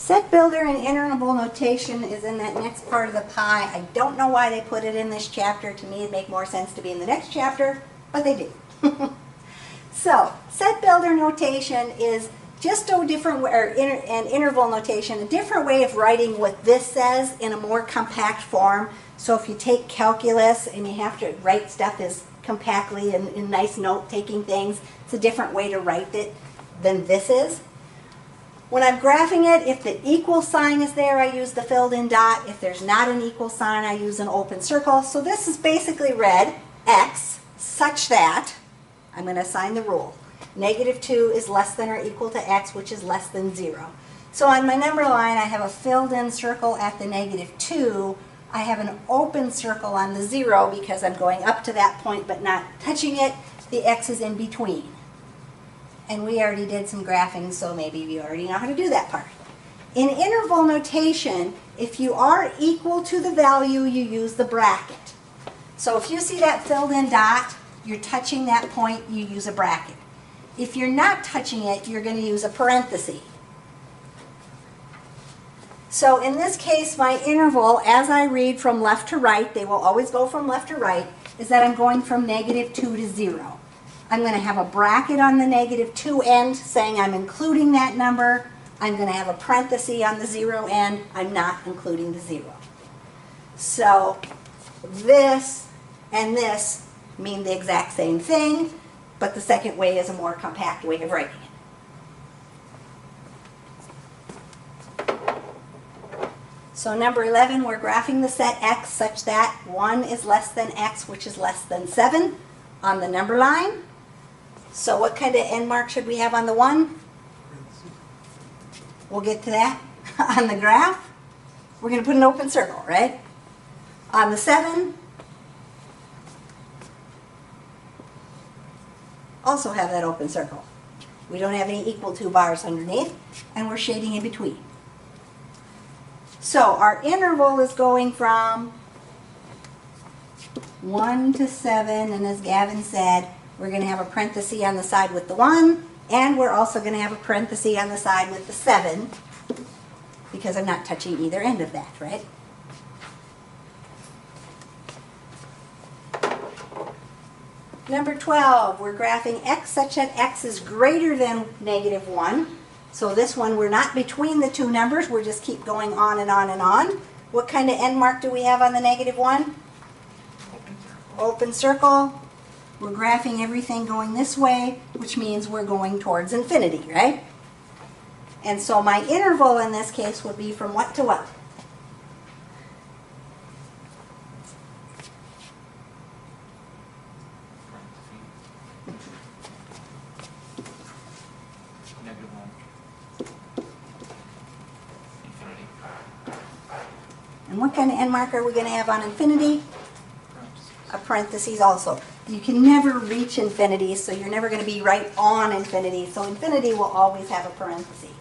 Set builder and interval notation is in that next part of the pie. I don't know why they put it in this chapter. To me, it'd make more sense to be in the next chapter, but they do. So, set builder notation is just a different way, and interval notation, a different way of writing what this says in a more compact form. So if you take calculus and you have to write stuff as compactly and in nice note-taking things, it's a different way to write it than this is. When I'm graphing it, if the equal sign is there, I use the filled in dot. If there's not an equal sign, I use an open circle. So this is basically read x such that, I'm going to assign the rule. -2 is less than or equal to x, which is less than 0. So on my number line, I have a filled in circle at the -2. I have an open circle on the 0 because I'm going up to that point but not touching it. The x is in between. And we already did some graphing, so maybe you already know how to do that part. In interval notation, if you are equal to the value, you use the bracket. So if you see that filled in dot, you're touching that point, you use a bracket. If you're not touching it, you're going to use a parenthesis. So in this case, my interval, as I read from left to right, they will always go from left to right, is that I'm going from -2 to 0. I'm going to have a bracket on the -2 end saying I'm including that number. I'm going to have a parenthesis on the 0 end. I'm not including the 0. So this and this mean the exact same thing, but the second way is a more compact way of writing it. So number 11, we're graphing the set x such that 1 is less than x, which is less than 7 on the number line. So what kind of end mark should we have on the 1? We'll get to that. On the graph, we're going to put an open circle, right? On the 7, also have that open circle. We don't have any equal to bars underneath, and we're shading in between. So our interval is going from 1 to 7, and as Gavin said, we're going to have a parenthesis on the side with the 1, and we're also going to have a parenthesis on the side with the 7, because I'm not touching either end of that, right? Number 12, we're graphing x such that x is greater than -1. So this one, we're not between the two numbers, we're just keep going on and on and on. What kind of end mark do we have on the -1? Open circle. We're graphing everything going this way, which means we're going towards infinity, right? And so my interval in this case would be from what to what? And what kind of end mark are we going to have on infinity? A parenthesis also. You can never reach infinity, so you're never going to be right on infinity. So infinity will always have a parenthesis.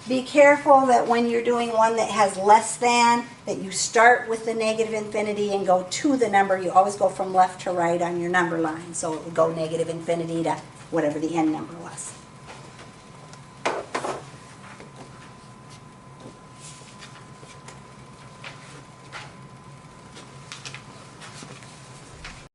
Be careful that when you're doing one that has less than, that you start with the negative infinity and go to the number. You always go from left to right on your number line. So it would go negative infinity to whatever the end number was.